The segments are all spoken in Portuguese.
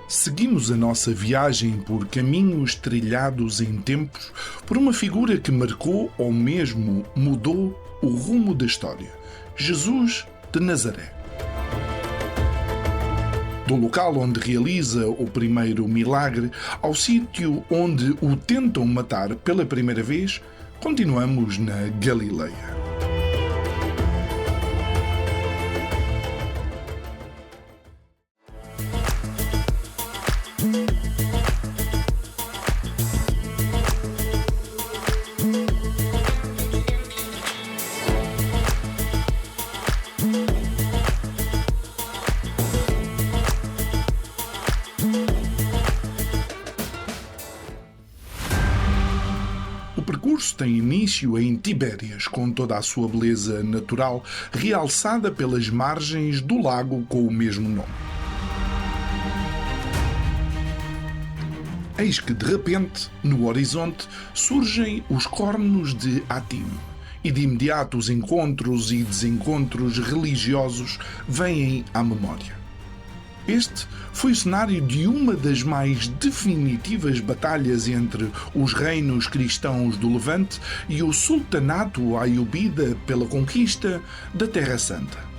Seguimos a nossa viagem por caminhos trilhados em tempos por uma figura que marcou ou mesmo mudou o rumo da história: Jesus de Nazaré. Do local onde realiza o primeiro milagre ao sítio onde o tentam matar pela primeira vez, continuamos na Galileia. O percurso tem início em Tibérias, com toda a sua beleza natural, realçada pelas margens do lago com o mesmo nome. Eis que, de repente, no horizonte, surgem os cornos de Atim, e de imediato os encontros e desencontros religiosos vêm à memória. Este foi o cenário de uma das mais definitivas batalhas entre os reinos cristãos do Levante e o sultanato aiubida pela conquista da Terra Santa.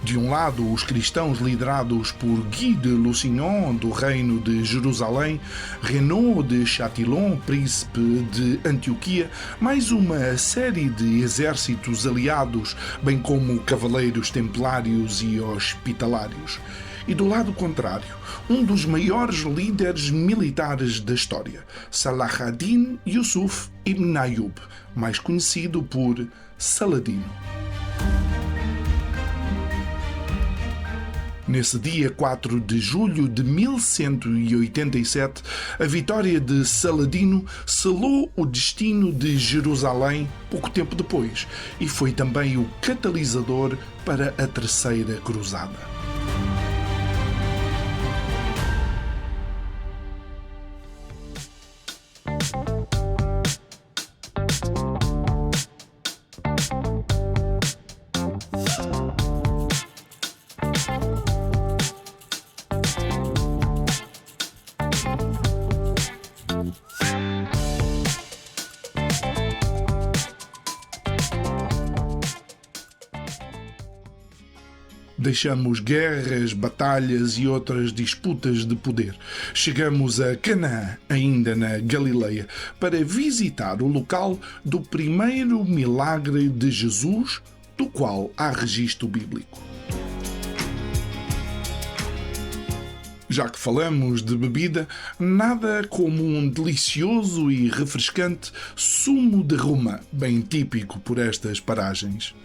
De um lado, os cristãos liderados por Guy de Lusignan, do reino de Jerusalém, Renaud de Châtillon, príncipe de Antioquia, mais uma série de exércitos aliados, bem como cavaleiros templários e hospitalários. E do lado contrário, um dos maiores líderes militares da história, Salah ad-Din Yusuf ibn Ayyub, mais conhecido por Saladino. Nesse dia 4 de julho de 1187, a vitória de Saladino selou o destino de Jerusalém pouco tempo depois e foi também o catalisador para a Terceira Cruzada. Deixamos guerras, batalhas e outras disputas de poder. Chegamos a Canaã, ainda na Galileia, para visitar o local do primeiro milagre de Jesus, do qual há registro bíblico. Já que falamos de bebida, nada como um delicioso e refrescante sumo de romã, bem típico por estas paragens.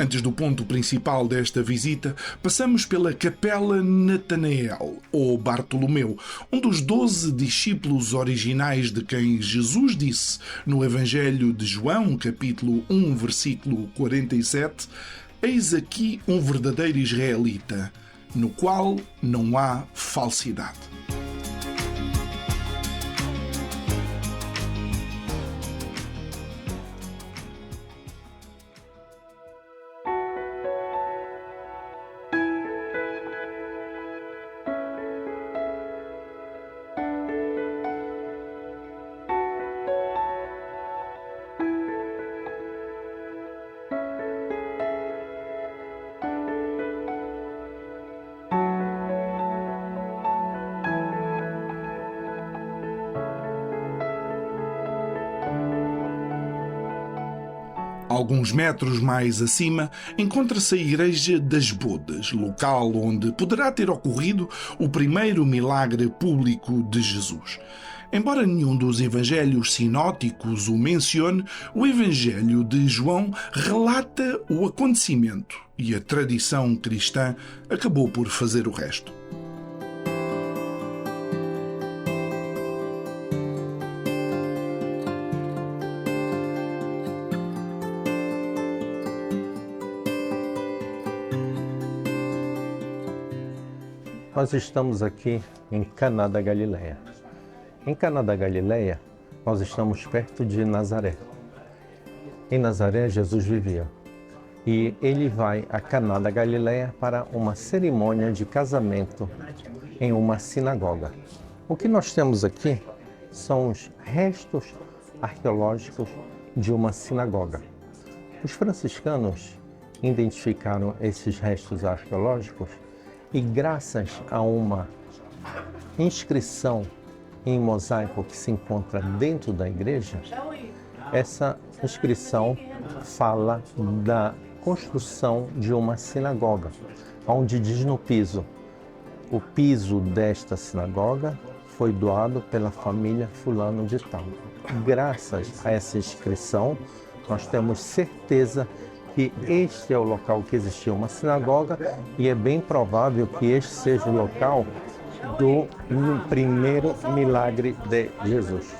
Antes do ponto principal desta visita, passamos pela Capela Natanael, ou Bartolomeu, um dos 12 discípulos originais de quem Jesus disse no Evangelho de João, capítulo 1, versículo 47, «Eis aqui um verdadeiro israelita, no qual não há falsidade». Alguns metros mais acima, encontra-se a Igreja das Bodas, local onde poderá ter ocorrido o primeiro milagre público de Jesus. Embora nenhum dos evangelhos sinóticos o mencione, o Evangelho de João relata o acontecimento e a tradição cristã acabou por fazer o resto. Nós estamos aqui em Caná da Galileia. Em Caná da Galileia, nós estamos perto de Nazaré. Em Nazaré, Jesus vivia. E ele vai a Caná da Galileia para uma cerimônia de casamento em uma sinagoga. O que nós temos aqui são os restos arqueológicos de uma sinagoga. Os franciscanos identificaram esses restos arqueológicos e, graças a uma inscrição em mosaico que se encontra dentro da igreja, essa inscrição fala da construção de uma sinagoga, onde diz no piso: o piso desta sinagoga foi doado pela família fulano de tal. Graças a essa inscrição, nós temos certeza que este é o local que existia uma sinagoga e é bem provável que este seja o local do primeiro milagre de Jesus.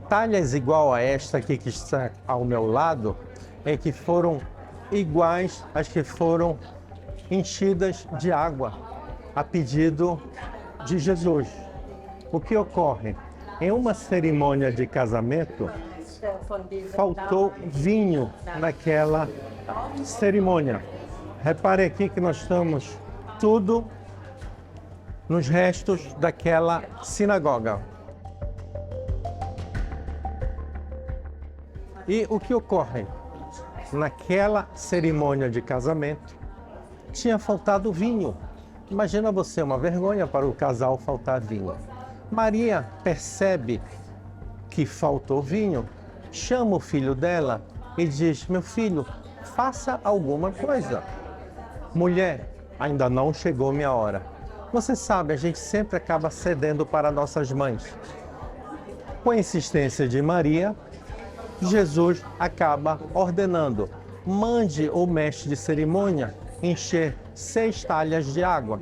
Talhas igual a esta aqui que está ao meu lado é que foram iguais às que foram enchidas de água a pedido de Jesus. O que ocorre? Em uma cerimônia de casamento, faltou vinho naquela cerimônia. Repare aqui que nós estamos tudo nos restos daquela sinagoga. E o que ocorre? Naquela cerimônia de casamento, tinha faltado vinho. Imagina você, uma vergonha para o casal faltar vinho. Maria percebe que faltou vinho, chama o filho dela e diz: meu filho, faça alguma coisa. Mulher, ainda não chegou minha hora. Você sabe, a gente sempre acaba cedendo para nossas mães. Com a insistência de Maria, Jesus acaba ordenando: mande o mestre de cerimônia encher 6 talhas de água.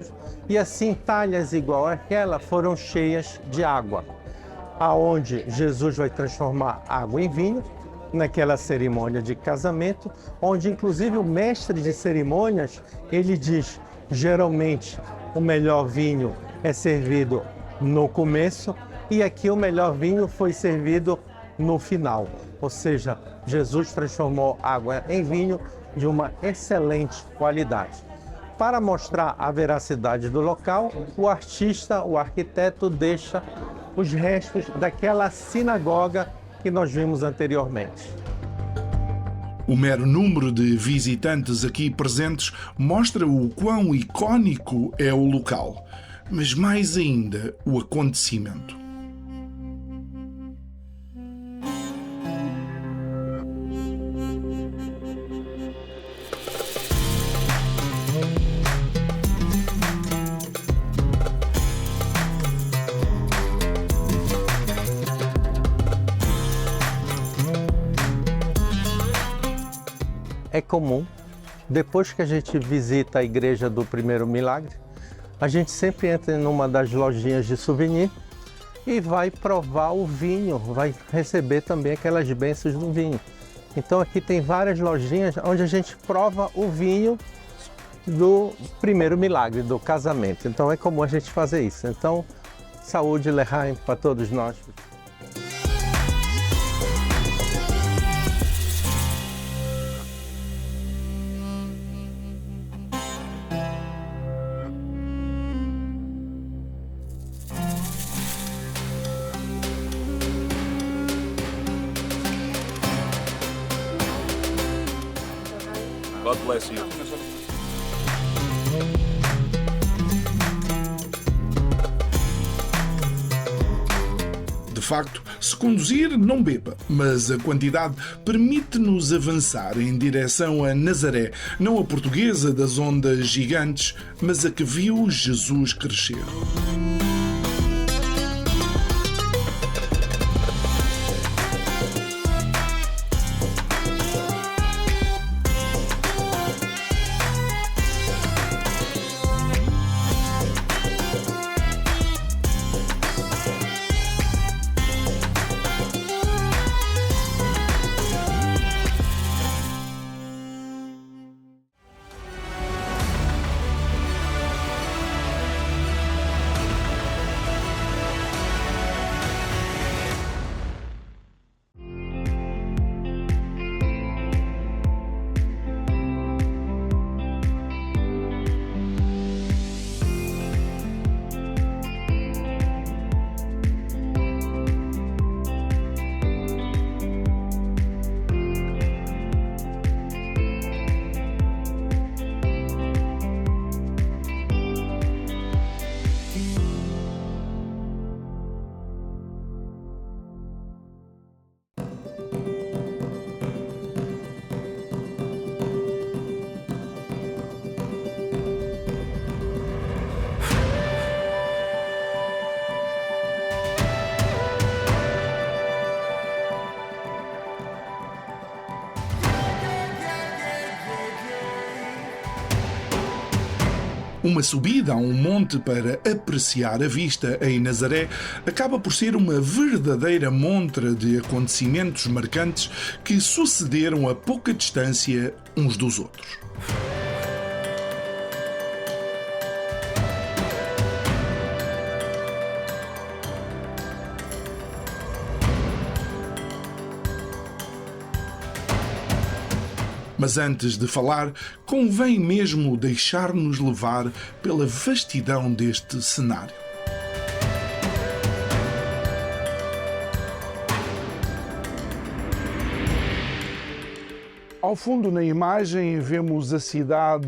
E assim, talhas igual àquela foram cheias de água, aonde Jesus vai transformar água em vinho, naquela cerimônia de casamento, onde inclusive o mestre de cerimônias, ele diz: geralmente o melhor vinho é servido no começo, e aqui o melhor vinho foi servido no final. Ou seja, Jesus transformou água em vinho de uma excelente qualidade. Para mostrar a veracidade do local, o artista, o arquiteto, deixa os restos daquela sinagoga que nós vimos anteriormente. O mero número de visitantes aqui presentes mostra o quão icónico é o local, mas mais ainda o acontecimento. É comum, depois que a gente visita a igreja do primeiro milagre, a gente sempre entra em uma das lojinhas de souvenir e vai provar o vinho, vai receber também aquelas bênçãos do vinho. Então aqui tem várias lojinhas onde a gente prova o vinho do primeiro milagre, do casamento. Então é comum a gente fazer isso. Então, saúde, L'Echaim, para todos nós. God bless you. De facto, se conduzir, não beba, mas a quantidade permite-nos avançar em direção a Nazaré, não a portuguesa das ondas gigantes, mas a que viu Jesus crescer. Uma subida a um monte para apreciar a vista em Nazaré acaba por ser uma verdadeira montra de acontecimentos marcantes que sucederam a pouca distância uns dos outros. Mas antes de falar, convém mesmo deixar-nos levar pela vastidão deste cenário. Ao fundo, na imagem, vemos a cidade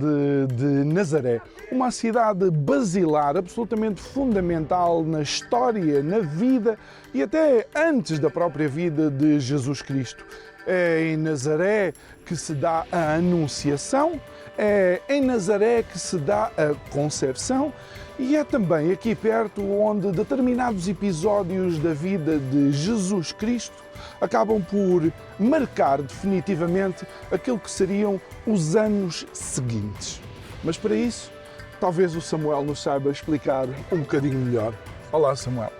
de Nazaré, uma cidade basilar, absolutamente fundamental na história, na vida e até antes da própria vida de Jesus Cristo. É em Nazaré que se dá a Anunciação, é em Nazaré que se dá a Concepção e é também aqui perto onde determinados episódios da vida de Jesus Cristo acabam por marcar definitivamente aquilo que seriam os anos seguintes. Mas para isso, talvez o Samuel nos saiba explicar um bocadinho melhor. Olá, Samuel.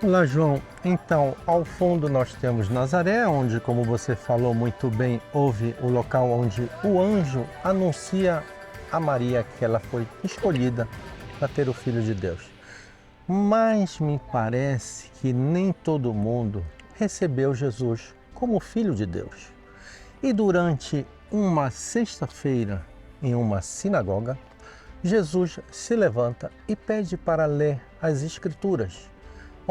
Olá, João. Então, ao fundo nós temos Nazaré, onde, como você falou muito bem, houve o local onde o anjo anuncia a Maria que ela foi escolhida para ter o Filho de Deus. Mas me parece que nem todo mundo recebeu Jesus como Filho de Deus. E durante uma sexta-feira, em uma sinagoga, Jesus se levanta e pede para ler as Escrituras,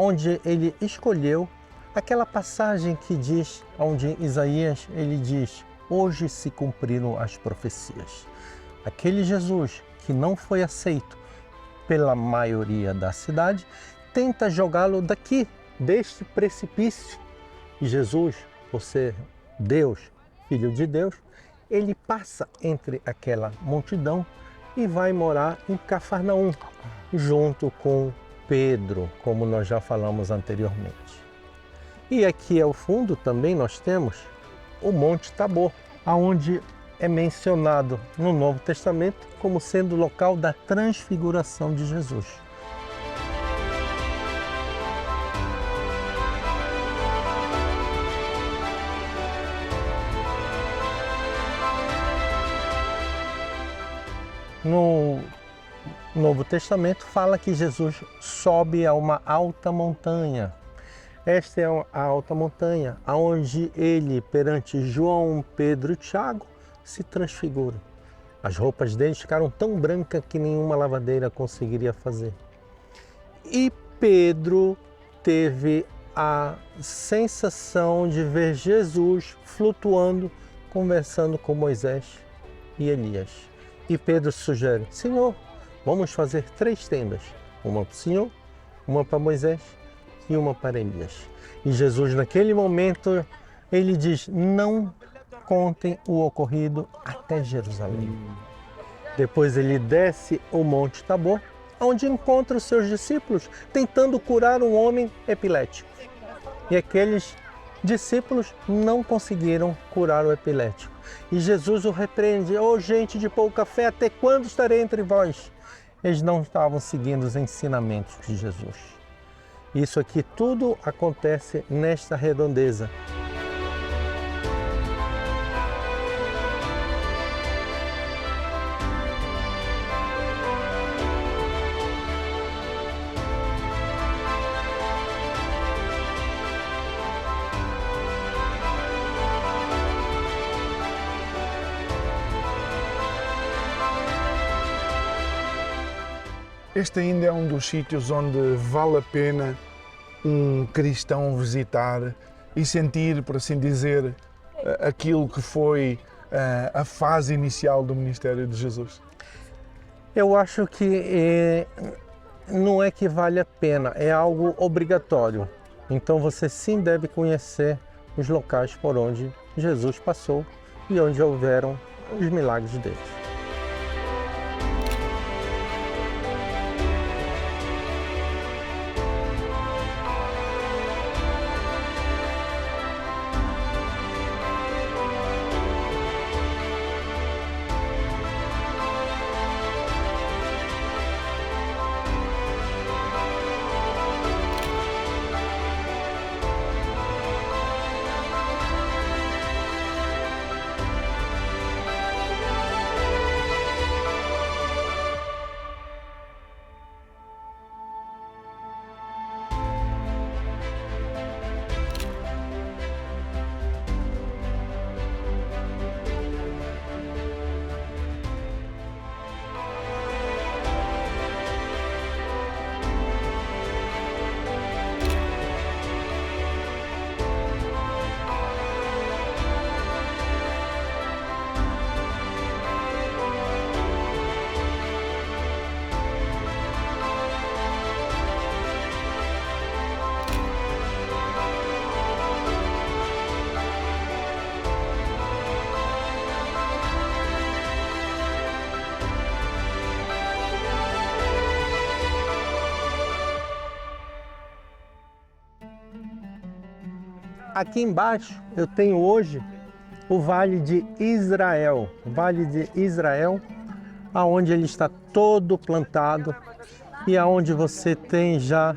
onde ele escolheu aquela passagem que diz, onde Isaías ele diz: hoje se cumpriram as profecias. Aquele Jesus que não foi aceito pela maioria da cidade, tenta jogá-lo daqui, deste precipício. E Jesus, por ser Deus, Filho de Deus, ele passa entre aquela multidão e vai morar em Cafarnaum, junto com Pedro, como nós já falamos anteriormente. E aqui ao fundo também nós temos o Monte Tabor, aonde é mencionado no Novo Testamento como sendo o local da transfiguração de Jesus. No Novo Testamento fala que Jesus sobe a uma alta montanha. Esta é a alta montanha, onde ele, perante João, Pedro e Tiago, se transfigura. As roupas deles ficaram tão brancas que nenhuma lavadeira conseguiria fazer. E Pedro teve a sensação de ver Jesus flutuando, conversando com Moisés e Elias. E Pedro sugere: Senhor, vamos fazer 3 tendas, uma para o Senhor, uma para Moisés e uma para Elias. E Jesus, naquele momento, ele diz: não contem o ocorrido até Jerusalém. Depois ele desce o Monte Tabor, onde encontra os seus discípulos tentando curar um homem epilético. E aqueles discípulos não conseguiram curar o epilético. E Jesus o repreende: ô gente de pouca fé, até quando estarei entre vós? Eles não estavam seguindo os ensinamentos de Jesus. Isso aqui tudo acontece nesta redondeza. Este ainda é um dos sítios onde vale a pena um cristão visitar e sentir, por assim dizer, aquilo que foi a fase inicial do ministério de Jesus. Eu acho que não é que vale a pena, é algo obrigatório. Então você sim deve conhecer os locais por onde Jesus passou e onde houveram os milagres dele. Aqui embaixo eu tenho hoje o Vale de Israel. O Vale de Israel, aonde ele está todo plantado e aonde você tem já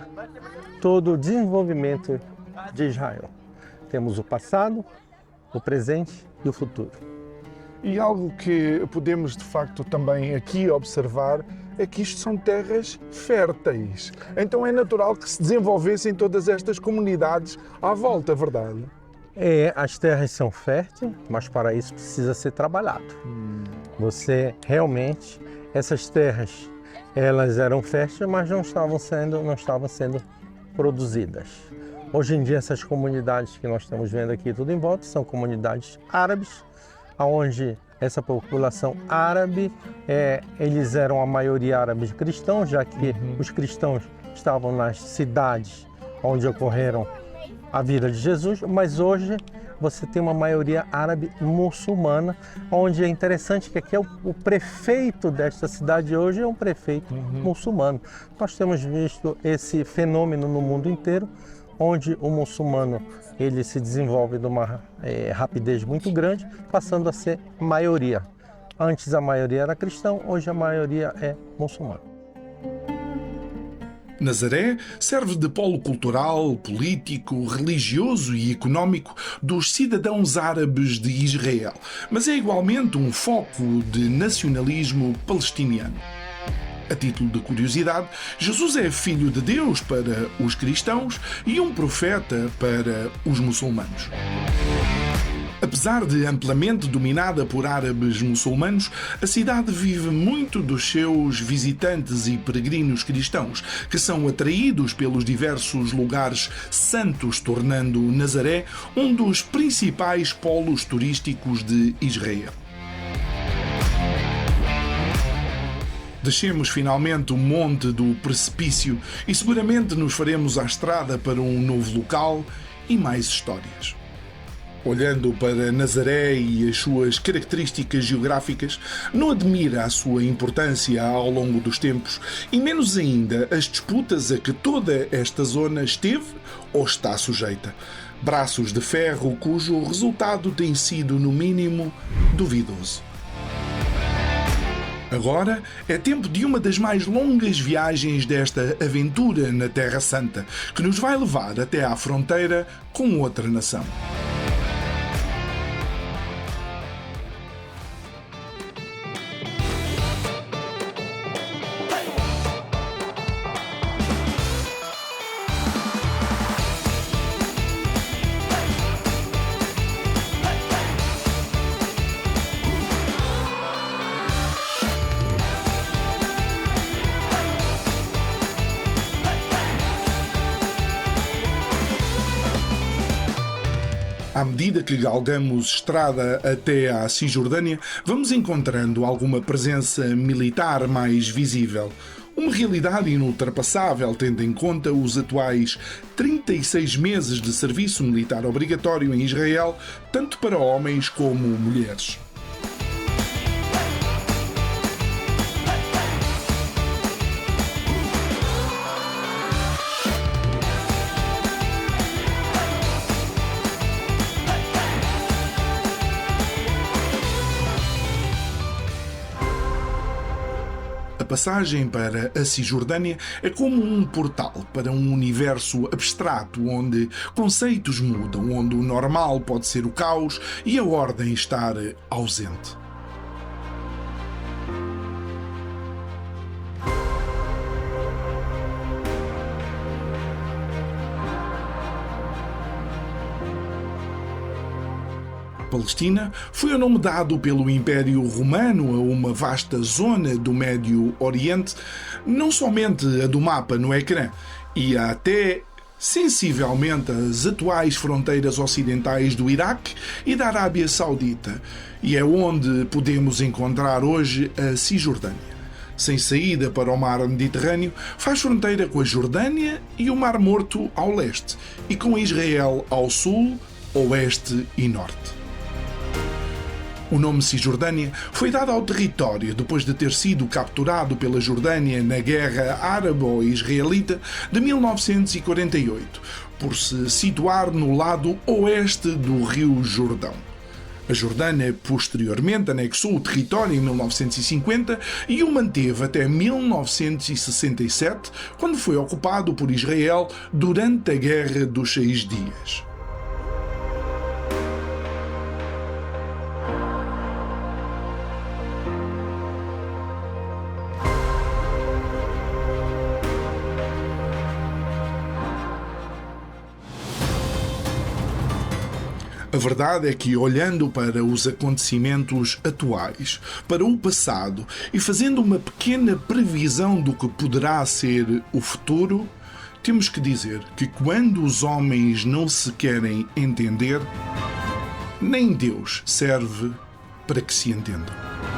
todo o desenvolvimento de Israel. Temos o passado, o presente e o futuro. E algo que podemos de facto também aqui observar é que isto são terras férteis. Então é natural que se desenvolvessem todas estas comunidades à volta, verdade? As terras são férteis, mas para isso precisa ser trabalhado. Você realmente, essas terras, elas eram férteis, mas não estavam sendo produzidas. Hoje em dia essas comunidades que nós estamos vendo aqui tudo em volta são comunidades árabes, onde essa população árabe, eles eram a maioria árabes cristãos, já que os cristãos estavam nas cidades onde ocorreram a vida de Jesus, mas hoje você tem uma maioria árabe muçulmana, onde é interessante que aqui o prefeito desta cidade hoje é um prefeito muçulmano. Nós temos visto esse fenômeno no mundo inteiro, onde o muçulmano ele se desenvolve de uma rapidez muito grande, passando a ser maioria. Antes a maioria era cristão, hoje a maioria é muçulmana. Nazaré serve de polo cultural, político, religioso e económico dos cidadãos árabes de Israel, mas é igualmente um foco de nacionalismo palestiniano. A título de curiosidade, Jesus é filho de Deus para os cristãos e um profeta para os muçulmanos. Apesar de amplamente dominada por árabes muçulmanos, a cidade vive muito dos seus visitantes e peregrinos cristãos, que são atraídos pelos diversos lugares santos, tornando Nazaré um dos principais polos turísticos de Israel. Descemos finalmente o monte do precipício e seguramente nos faremos à estrada para um novo local e mais histórias. Olhando para Nazaré e as suas características geográficas, não admira a sua importância ao longo dos tempos e menos ainda as disputas a que toda esta zona esteve ou está sujeita. Braços de ferro cujo resultado tem sido, no mínimo, duvidoso. Agora é tempo de uma das mais longas viagens desta aventura na Terra Santa, que nos vai levar até à fronteira com outra nação. À medida que galgamos estrada até à Cisjordânia, vamos encontrando alguma presença militar mais visível. Uma realidade inultrapassável, tendo em conta os atuais 36 meses de serviço militar obrigatório em Israel, tanto para homens como mulheres. A passagem para a Cisjordânia é como um portal para um universo abstrato onde conceitos mudam, onde o normal pode ser o caos e a ordem estar ausente. Palestina foi o nome dado pelo Império Romano a uma vasta zona do Médio Oriente, não somente a do mapa no ecrã, e até sensivelmente as atuais fronteiras ocidentais do Iraque e da Arábia Saudita, e é onde podemos encontrar hoje a Cisjordânia. Sem saída para o mar Mediterrâneo, faz fronteira com a Jordânia e o Mar Morto ao leste, e com Israel ao sul, oeste e norte. O nome Cisjordânia foi dado ao território depois de ter sido capturado pela Jordânia na Guerra Árabo-Israelita de 1948, por se situar no lado oeste do Rio Jordão. A Jordânia posteriormente anexou o território em 1950 e o manteve até 1967, quando foi ocupado por Israel durante a Guerra dos Seis Dias. A verdade é que, olhando para os acontecimentos atuais, para o passado e fazendo uma pequena previsão do que poderá ser o futuro, temos que dizer que quando os homens não se querem entender, nem Deus serve para que se entendam.